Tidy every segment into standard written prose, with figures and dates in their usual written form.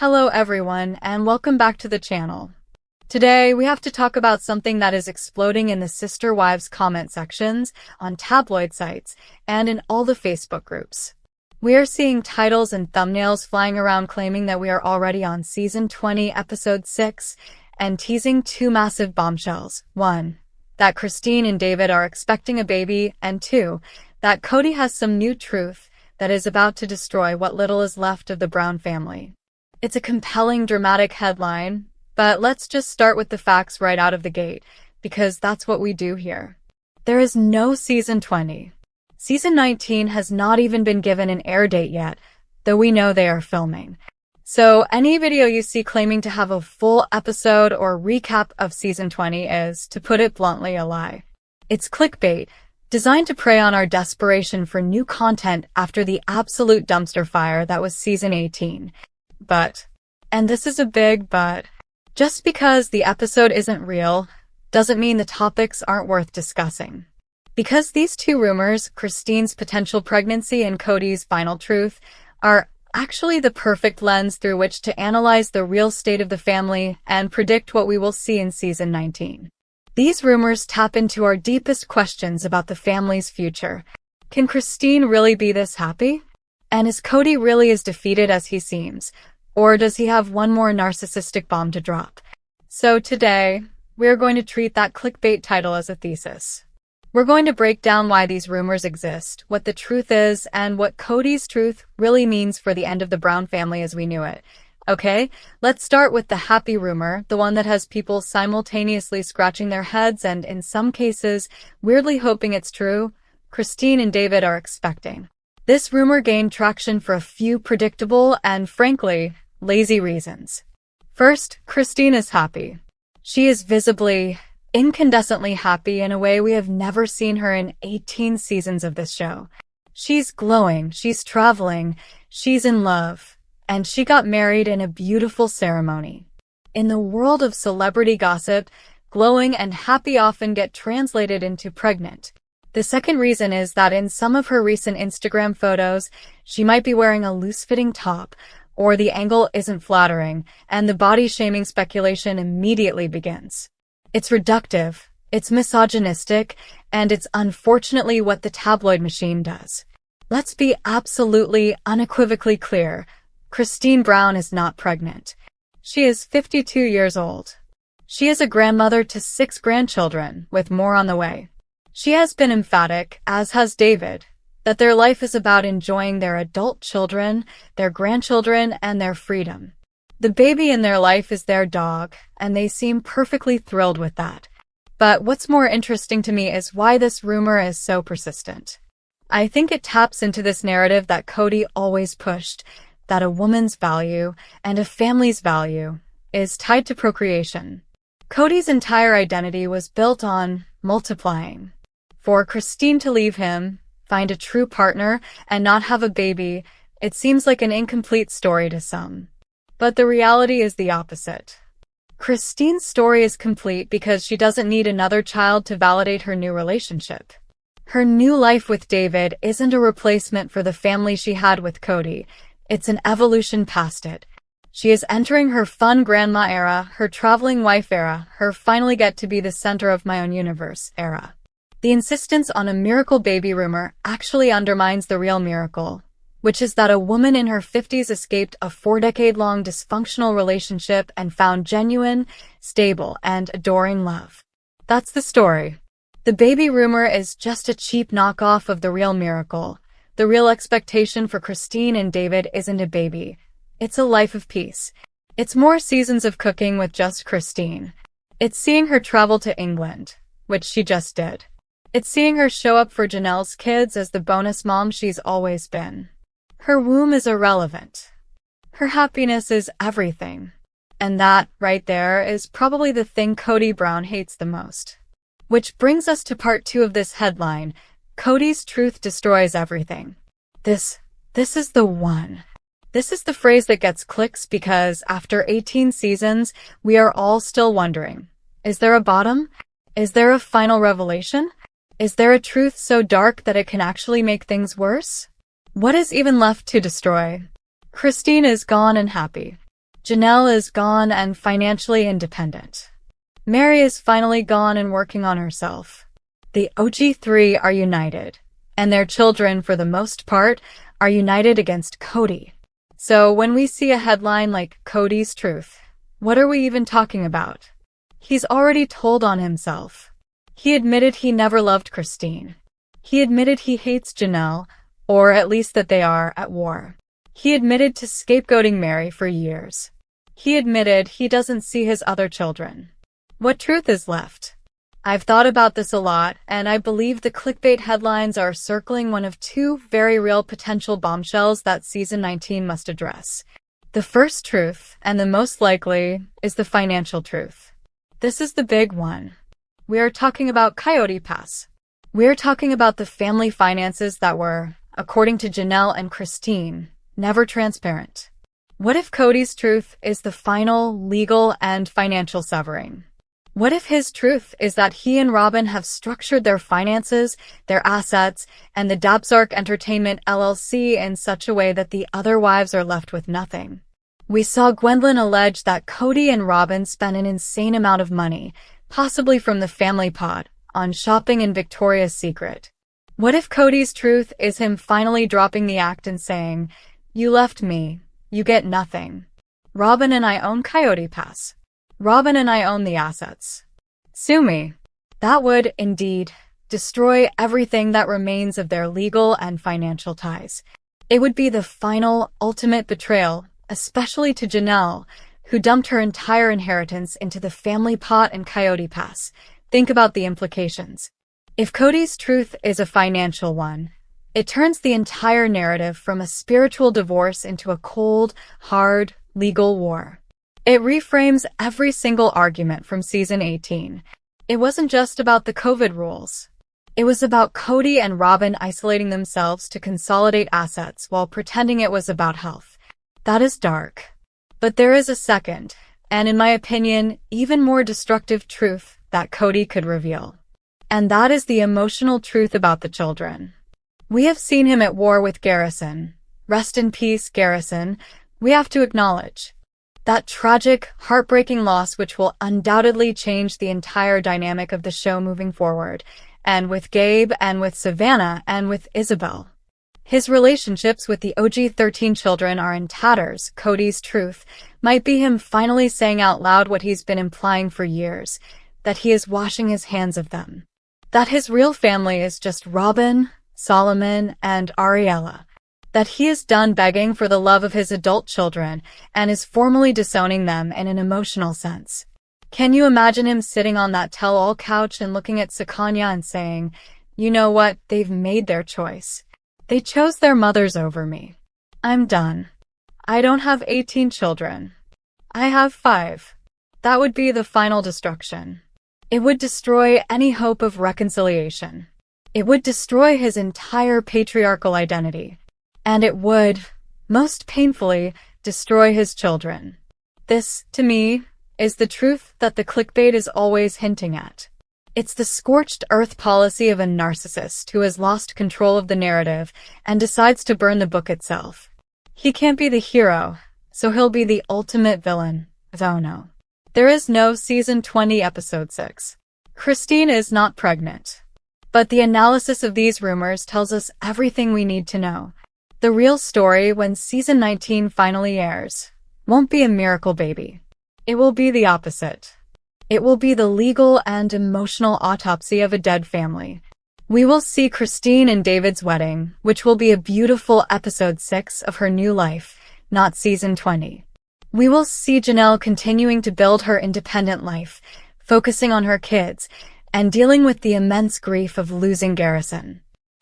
Hello everyone, and welcome back to the channel. Today, we have to talk about something that is exploding in the sister wives comment sections, on tabloid sites, and in all the Facebook groups. We are seeing titles and thumbnails flying around claiming that we are already on Season 20, Episode 6, and teasing two massive bombshells. 1. That Christine and David are expecting a baby, and 2. That Kody has some new truth that is about to destroy what little is left of the Brown family. It's a compelling, dramatic headline, but let's just start with the facts right out of the gate, because that's what we do here. There is no Season 20. Season 19 has not even been given an air date yet, though we know they are filming. So any video you see claiming to have a full episode or recap of Season 20 is, to put it bluntly, a lie. It's clickbait, designed to prey on our desperation for new content after the absolute dumpster fire that was Season 18. But, and this is a big but, just because the episode isn't real doesn't mean the topics aren't worth discussing. Because these two rumors, Christine's potential pregnancy and Kody's final truth, are actually the perfect lens through which to analyze the real state of the family and predict what we will see in Season 19. These rumors tap into our deepest questions about the family's future. Can Christine really be this happy? And is Kody really as defeated as he seems? Or does he have one more narcissistic bomb to drop? So today, we're going to treat that clickbait title as a thesis. We're going to break down why these rumors exist, what the truth is, and what Kody's truth really means for the end of the Brown family as we knew it. Okay, let's start with the happy rumor, the one that has people simultaneously scratching their heads and, in some cases, weirdly hoping it's true. Christine and David are expecting. This rumor gained traction for a few predictable and, frankly, lazy reasons. First, Christine is happy. She is visibly, incandescently happy in a way we have never seen her in 18 seasons of this show. She's glowing, she's traveling, she's in love, and she got married in a beautiful ceremony. In the world of celebrity gossip, glowing and happy often get translated into pregnant. The second reason is that in some of her recent Instagram photos, she might be wearing a loose-fitting top, or the angle isn't flattering, and the body-shaming speculation immediately begins. It's reductive, it's misogynistic, and it's unfortunately what the tabloid machine does. Let's be absolutely, unequivocally clear. Christine Brown is not pregnant. She is 52 years old. She is a grandmother to 6 grandchildren, with more on the way. She has been emphatic, as has David, that their life is about enjoying their adult children, their grandchildren, and their freedom. The baby in their life is their dog, and they seem perfectly thrilled with that. But what's more interesting to me is why this rumor is so persistent. I think it taps into this narrative that Kody always pushed, that a woman's value, and a family's value, is tied to procreation. Kody's entire identity was built on multiplying. For Christine to leave him, find a true partner, and not have a baby, it seems like an incomplete story to some. But the reality is the opposite. Christine's story is complete because she doesn't need another child to validate her new relationship. Her new life with David isn't a replacement for the family she had with Kody. It's an evolution past it. She is entering her fun grandma era, her traveling wife era, her finally get to be the center of my own universe era. The insistence on a miracle baby rumor actually undermines the real miracle, which is that a woman in her 50s escaped a 4-decade-long dysfunctional relationship and found genuine, stable, and adoring love. That's the story. The baby rumor is just a cheap knockoff of the real miracle. The real expectation for Christine and David isn't a baby. It's a life of peace. It's more seasons of cooking with just Christine. It's seeing her travel to England, which she just did. It's seeing her show up for Janelle's kids as the bonus mom she's always been. Her womb is irrelevant. Her happiness is everything. And that, right there, is probably the thing Kody Brown hates the most. Which brings us to part 2 of this headline. Kody's truth destroys everything. This is the one. This is the phrase that gets clicks because after 18 seasons, we are all still wondering, is there a bottom? Is there a final revelation? Is there a truth so dark that it can actually make things worse? What is even left to destroy? Christine is gone and happy. Janelle is gone and financially independent. Meri is finally gone and working on herself. The OG3 are united, and their children, for the most part, are united against Kody. So when we see a headline like Kody's truth, what are we even talking about? He's already told on himself. He admitted he never loved Christine. He admitted he hates Janelle, or at least that they are at war. He admitted to scapegoating Meri for years. He admitted he doesn't see his other children. What truth is left? I've thought about this a lot, and I believe the clickbait headlines are circling one of two very real potential bombshells that Season 19 must address. The first truth, and the most likely, is the financial truth. This is the big one. We are talking about Coyote Pass. We are talking about the family finances that were, according to Janelle and Christine, never transparent. What if Kody's truth is the final legal and financial severing? What if his truth is that he and Robyn have structured their finances, their assets, and the Dabsark Entertainment LLC in such a way that the other wives are left with nothing? We saw Gwendolyn allege that Kody and Robyn spent an insane amount of money, possibly from the family pot, on shopping in Victoria's Secret. What if Kody's truth is him finally dropping the act and saying, "You left me, you get nothing. Robyn and I own Coyote Pass. Robyn and I own the assets. Sue me." That would, indeed, destroy everything that remains of their legal and financial ties. It would be the final, ultimate betrayal, especially to Janelle, who dumped her entire inheritance into the family pot and Coyote Pass. Think about the implications. If Kody's truth is a financial one, it turns the entire narrative from a spiritual divorce into a cold, hard, legal war. It reframes every single argument from Season 18. It wasn't just about the COVID rules. It was about Kody and Robyn isolating themselves to consolidate assets while pretending it was about health. That is dark. But there is a second, and in my opinion, even more destructive truth that Kody could reveal. And that is the emotional truth about the children. We have seen him at war with Garrison. Rest in peace, Garrison. We have to acknowledge that tragic, heartbreaking loss which will undoubtedly change the entire dynamic of the show moving forward, and with Gabe, and with Savannah, and with Isabel. His relationships with the OG-13 children are in tatters. Kody's truth might be him finally saying out loud what he's been implying for years, that he is washing his hands of them. That his real family is just Robyn, Solomon, and Ariella. That he is done begging for the love of his adult children and is formally disowning them in an emotional sense. Can you imagine him sitting on that tell-all couch and looking at Sakanya and saying, "You know what, they've made their choice. They chose their mothers over me. I'm done. I don't have 18 children. I have 5. That would be the final destruction. It would destroy any hope of reconciliation. It would destroy his entire patriarchal identity. And it would, most painfully, destroy his children. This, to me, is the truth that the clickbait is always hinting at. It's the scorched earth policy of a narcissist who has lost control of the narrative and decides to burn the book itself. He can't be the hero, so he'll be the ultimate villain. Oh no. There is no Season 20 Episode 6. Christine is not pregnant. But the analysis of these rumors tells us everything we need to know. The real story, when Season 19 finally airs, won't be a miracle baby. It will be the opposite. It will be the legal and emotional autopsy of a dead family. We will see Christine and David's wedding, which will be a beautiful Episode 6 of her new life, not Season 20. We will see Janelle continuing to build her independent life, focusing on her kids, and dealing with the immense grief of losing Garrison.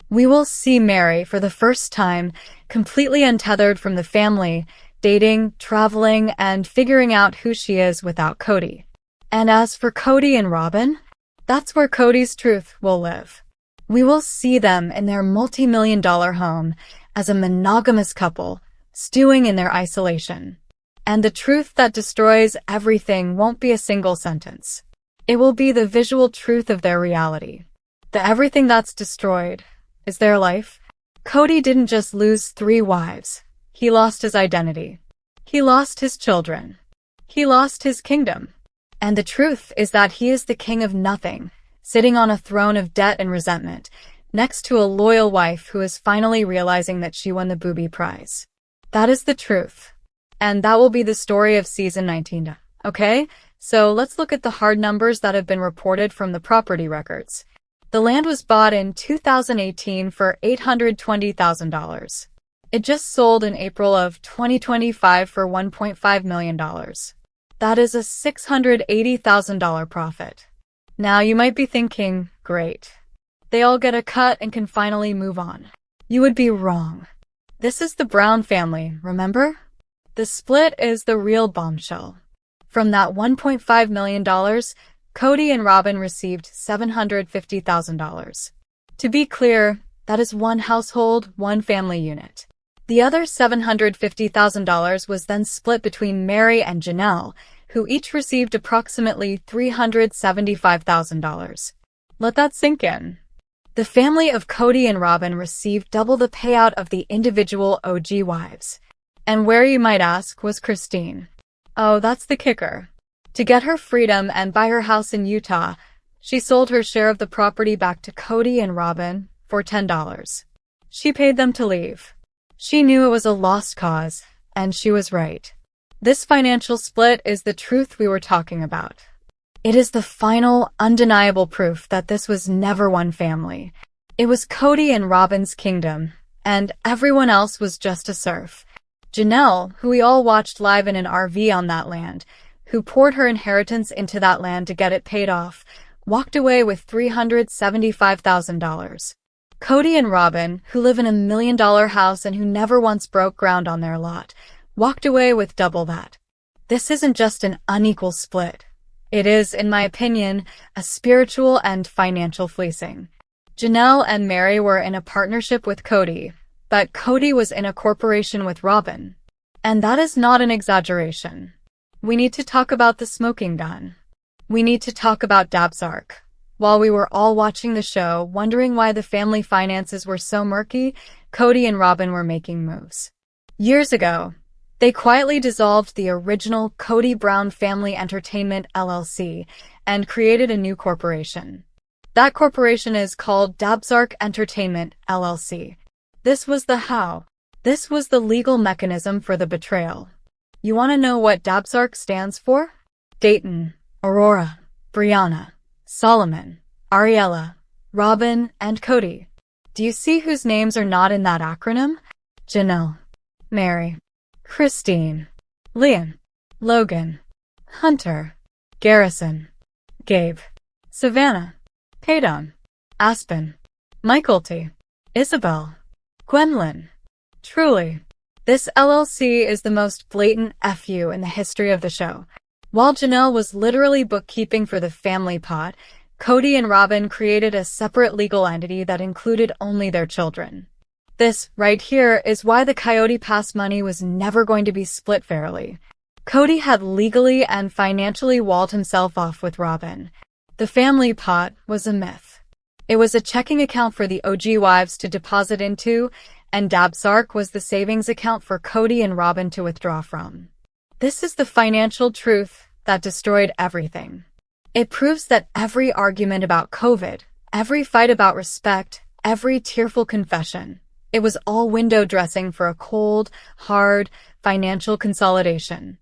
We will see Meri, for the first time, completely untethered from the family, dating, traveling, and figuring out who she is without Kody. And as for Kody and Robyn, that's where Kody's truth will live. We will see them in their multi-million-dollar home as a monogamous couple, stewing in their isolation. And the truth that destroys everything won't be a single sentence. It will be the visual truth of their reality. The everything that's destroyed is their life. Kody didn't just lose 3 wives. He lost his identity. He lost his children. He lost his kingdom. And the truth is that he is the king of nothing, sitting on a throne of debt and resentment, next to a loyal wife who is finally realizing that she won the booby prize. That is the truth. And that will be the story of season 19. Okay? So let's look at the hard numbers that have been reported from the property records. The land was bought in 2018 for $820,000. It just sold in April of 2025 for $1.5 million. That is a $680,000 profit. Now you might be thinking, great. They all get a cut and can finally move on. You would be wrong. This is the Brown family, remember? The split is the real bombshell. From that $1.5 million, Kody and Robyn received $750,000. To be clear, that is one household, one family unit. The other $750,000 was then split between Meri and Janelle, who each received approximately $375,000. Let that sink in. The family of Kody and Robyn received double the payout of the individual OG wives. And where, you might ask, was Christine? Oh, that's the kicker. To get her freedom and buy her house in Utah, she sold her share of the property back to Kody and Robyn for $10. She paid them to leave. She knew it was a lost cause, and she was right. This financial split is the truth we were talking about. It is the final, undeniable proof that this was never one family. It was Kody and Robyn's kingdom, and everyone else was just a serf. Janelle, who we all watched live in an RV on that land, who poured her inheritance into that land to get it paid off, walked away with $375,000. Kody and Robyn, who live in $1 million house and who never once broke ground on their lot, walked away with double that. This isn't just an unequal split. It is, in my opinion, a spiritual and financial fleecing. Janelle and Meri were in a partnership with Kody, but Kody was in a corporation with Robyn. And that is not an exaggeration. We need to talk about the smoking gun. We need to talk about Dabsark. While we were all watching the show, wondering why the family finances were so murky, Kody and Robyn were making moves. Years ago, they quietly dissolved the original Kody Brown Family Entertainment LLC and created a new corporation. That corporation is called Dabsark Entertainment LLC. This was the how. This was the legal mechanism for the betrayal. You want to know what Dabsark stands for? Dayton, Aurora, Brianna, Solomon, Ariella, Robyn, and Kody. Do you see whose names are not in that acronym? Janelle, Meri, Christine, Liam, Logan, Hunter, Garrison, Gabe, Savannah, Payton, Aspen, Michael T, Isabel, Gwendolyn. Truly, this LLC is the most blatant FU in the history of the show. While Janelle was literally bookkeeping for the family pot, Kody and Robyn created a separate legal entity that included only their children. This, right here, is why the Coyote Pass money was never going to be split fairly. Kody had legally and financially walled himself off with Robyn. The family pot was a myth. It was a checking account for the OG wives to deposit into, and Dabsark was the savings account for Kody and Robyn to withdraw from. This is the financial truth that destroyed everything. It proves that every argument about COVID, every fight about respect, every tearful confession, it was all window dressing for a cold, hard, financial consolidation.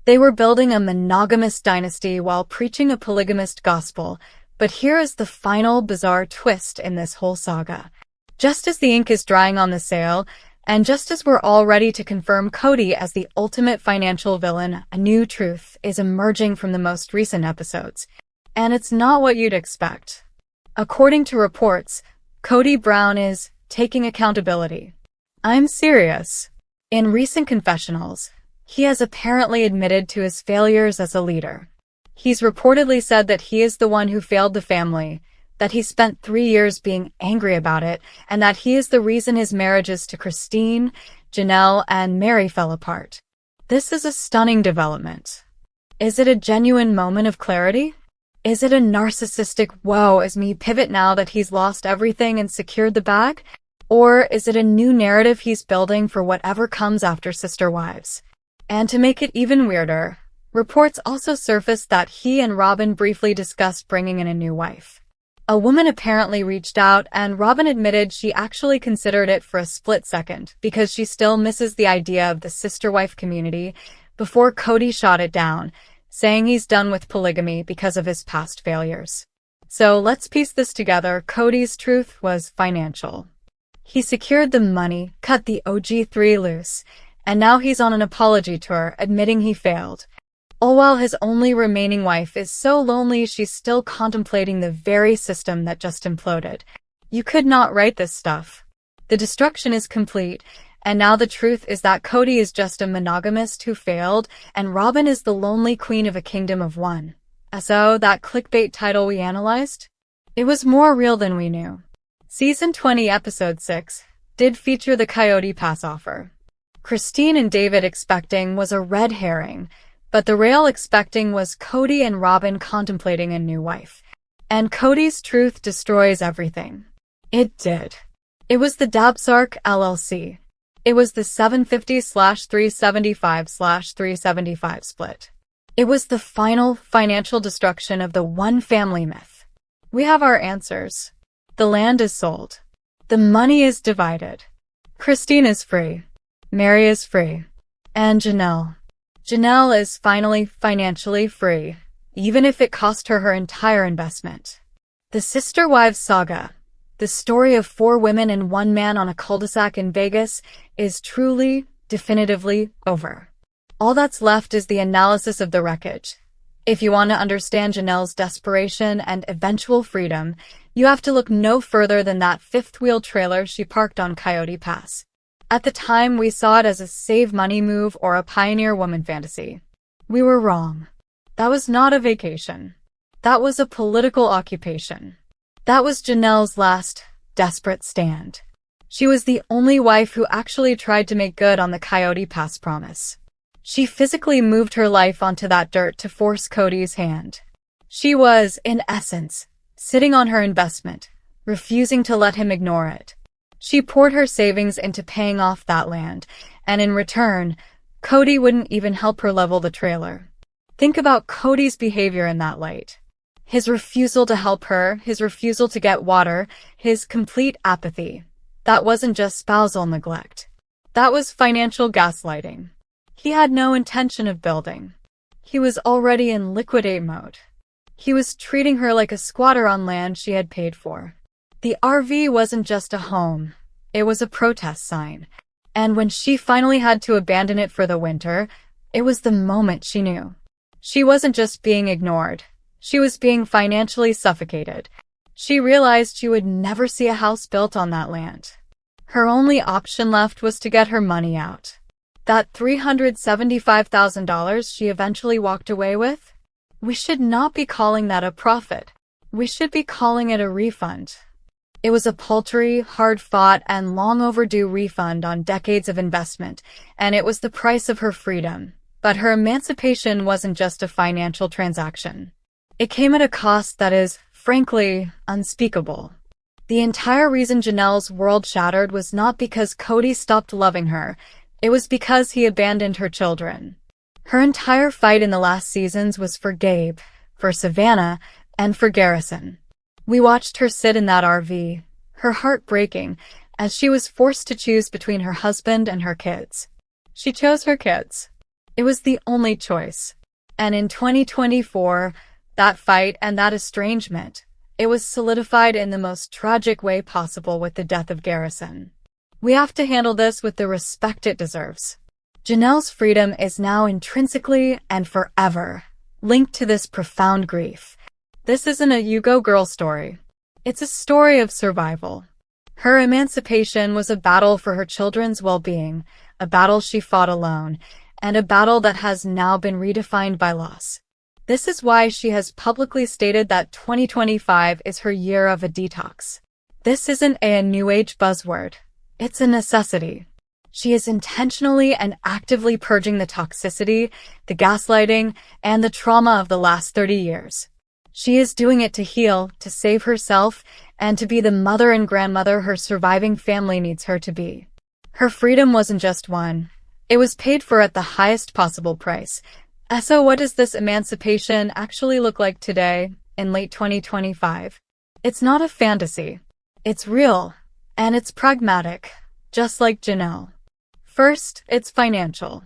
They were building a monogamous dynasty while preaching a polygamist gospel, but here is the final bizarre twist in this whole saga. Just as the ink is drying on the sail, and just as we're all ready to confirm Kody as the ultimate financial villain, a new truth is emerging from the most recent episodes. And it's not what you'd expect. According to reports, Kody Brown is taking accountability. I'm serious. In recent confessionals, he has apparently admitted to his failures as a leader. He's reportedly said that he is the one who failed the family, that he spent 3 years being angry about it, and that he is the reason his marriages to Christine, Janelle, and Meri fell apart. This is a stunning development. Is it a genuine moment of clarity? Is it a narcissistic woe as me pivot now that he's lost everything and secured the bag? Or is it a new narrative he's building for whatever comes after Sister Wives? And to make it even weirder, Reports also surfaced that he and Robyn briefly discussed bringing in a new wife. A woman apparently reached out, and Robyn admitted she actually considered it for a split second because she still misses the idea of the sister-wife community before Kody shot it down, saying he's done with polygamy because of his past failures. So let's piece this together. Kody's truth was financial. He secured the money, cut the OG3 loose, and now he's on an apology tour admitting he failed. All while his only remaining wife is so lonely she's still contemplating the very system that just imploded. You could not write this stuff. The destruction is complete, and now the truth is that Kody is just a monogamist who failed, and Robyn is the lonely queen of a kingdom of one. So, that clickbait title we analyzed? It was more real than we knew. Season 20, Episode 6 did feature the Coyote Pass offer. Christine and David expecting was a red herring, but the real expecting was Kody and Robyn contemplating a new wife. And Kody's truth destroys everything. It did. It was the Dabsark LLC. It was the 750/375/375 split. It was the final financial destruction of the one family myth. We have our answers. The land is sold. The money is divided. Christine is free. Meri is free. And Janelle. Janelle is finally financially free, even if it cost her her entire investment. The Sister Wives saga, the story of 4 women and 1 man on a cul-de-sac in Vegas, is truly, definitively over. All that's left is the analysis of the wreckage. If you want to understand Janelle's desperation and eventual freedom, you have to look no further than that fifth-wheel trailer she parked on Coyote Pass. At the time, we saw it as a save-money move or a pioneer woman fantasy. We were wrong. That was not a vacation. That was a political occupation. That was Janelle's last, desperate stand. She was the only wife who actually tried to make good on the Coyote Pass promise. She physically moved her life onto that dirt to force Kody's hand. She was, in essence, sitting on her investment, refusing to let him ignore it. She poured her savings into paying off that land, and in return, Kody wouldn't even help her level the trailer. Think about Kody's behavior in that light. His refusal to help her, his refusal to get water, his complete apathy. That wasn't just spousal neglect. That was financial gaslighting. He had no intention of building. He was already in liquidate mode. He was treating her like a squatter on land she had paid for. The RV wasn't just a home. It was a protest sign. And when she finally had to abandon it for the winter, it was the moment she knew. She wasn't just being ignored. She was being financially suffocated. She realized she would never see a house built on that land. Her only option left was to get her money out. That $375,000 she eventually walked away with? We should not be calling that a profit. We should be calling it a refund. It was a paltry, hard-fought, and long overdue refund on decades of investment, and it was the price of her freedom. But her emancipation wasn't just a financial transaction. It came at a cost that is, frankly, unspeakable. The entire reason Janelle's world shattered was not because Kody stopped loving her. It was because he abandoned her children. Her entire fight in the last seasons was for Gabe, for Savannah, and for Garrison. We watched her sit in that RV, her heart breaking, as she was forced to choose between her husband and her kids. She chose her kids. It was the only choice. And in 2024, that fight and that estrangement, it was solidified in the most tragic way possible with the death of Garrison. We have to handle this with the respect it deserves. Janelle's freedom is now intrinsically and forever linked to this profound grief. This isn't a you go girl story. It's a story of survival. Her emancipation was a battle for her children's well-being, a battle she fought alone, and a battle that has now been redefined by loss. This is why she has publicly stated that 2025 is her year of a detox. This isn't a new age buzzword. It's a necessity. She is intentionally and actively purging the toxicity, the gaslighting, and the trauma of the last 30 years. She is doing it to heal, to save herself, and to be the mother and grandmother her surviving family needs her to be. Her freedom wasn't just won. It was paid for at the highest possible price, So what does this emancipation actually look like today, in late 2025? It's not a fantasy. It's real. And it's pragmatic, just like Janelle. First, it's financial.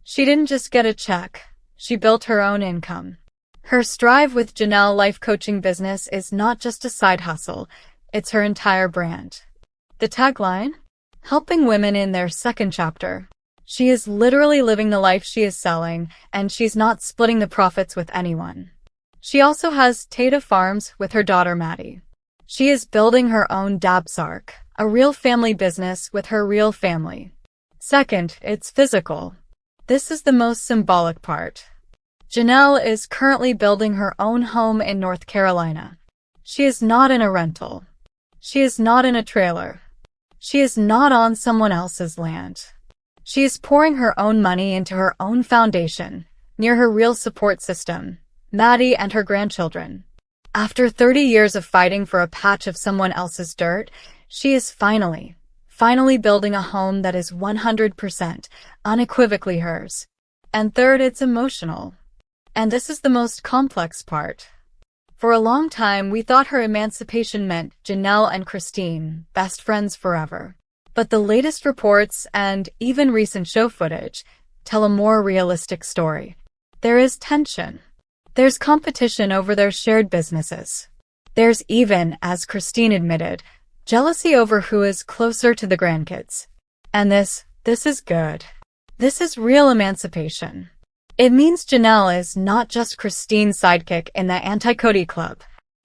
She didn't just get a check. She built her own income. Her Strive with Janelle life coaching business is not just a side hustle. It's her entire brand. The tagline? Helping women in their second chapter. She is literally living the life she is selling, and she's not splitting the profits with anyone. She also has Tata Farms with her daughter Maddie. She is building her own Dabsark, a real family business with her real family. Second, it's physical. This is the most symbolic part. Janelle is currently building her own home in North Carolina. She is not in a rental. She is not in a trailer. She is not on someone else's land. She is pouring her own money into her own foundation, near her real support system, Maddie and her grandchildren. After 30 years of fighting for a patch of someone else's dirt, she is finally building a home that is 100%, unequivocally hers. And third, it's emotional. And this is the most complex part. For a long time, we thought her emancipation meant Janelle and Christine, best friends forever. But the latest reports and even recent show footage tell a more realistic story. There is tension. There's competition over their shared businesses. There's even, as Christine admitted, jealousy over who is closer to the grandkids. And this is good. This is real emancipation. It means Janelle is not just Christine's sidekick in the anti-Kody club.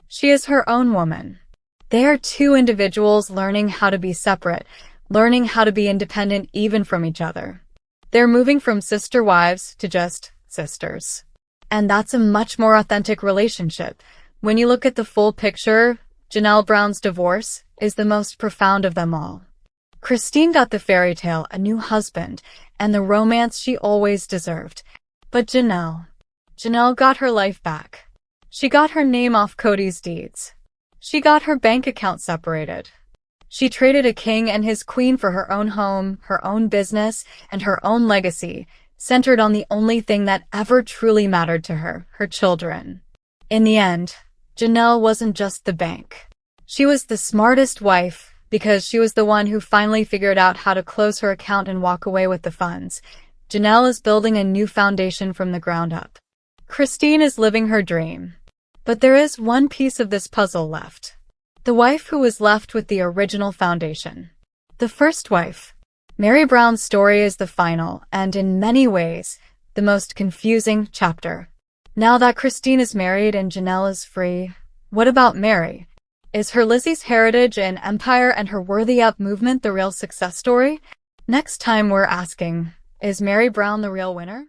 She is her own woman. They are two individuals learning how to be separate, learning how to be independent even from each other. They're moving from sister wives to just sisters. And that's a much more authentic relationship. When you look at the full picture, Janelle Brown's divorce is the most profound of them all. Christine got the fairy tale, a new husband, and the romance she always deserved. But Janelle got her life back. She got her name off Kody's deeds. She got her bank account separated. She traded a king and his queen for her own home, her own business, and her own legacy, centered on the only thing that ever truly mattered to her, her children. In the end, Janelle wasn't just the bank. She was the smartest wife, because she was the one who finally figured out how to close her account and walk away with the funds. Janelle is building a new foundation from the ground up. Christine is living her dream. But there is one piece of this puzzle left. The wife who was left with the original foundation. The first wife. Meri Brown's story is the final, and in many ways, the most confusing chapter. Now that Christine is married and Janelle is free, what about Meri? Is her Lizzie's heritage and empire and her Worthy Up movement the real success story? Next time we're asking, is Meri Brown the real winner?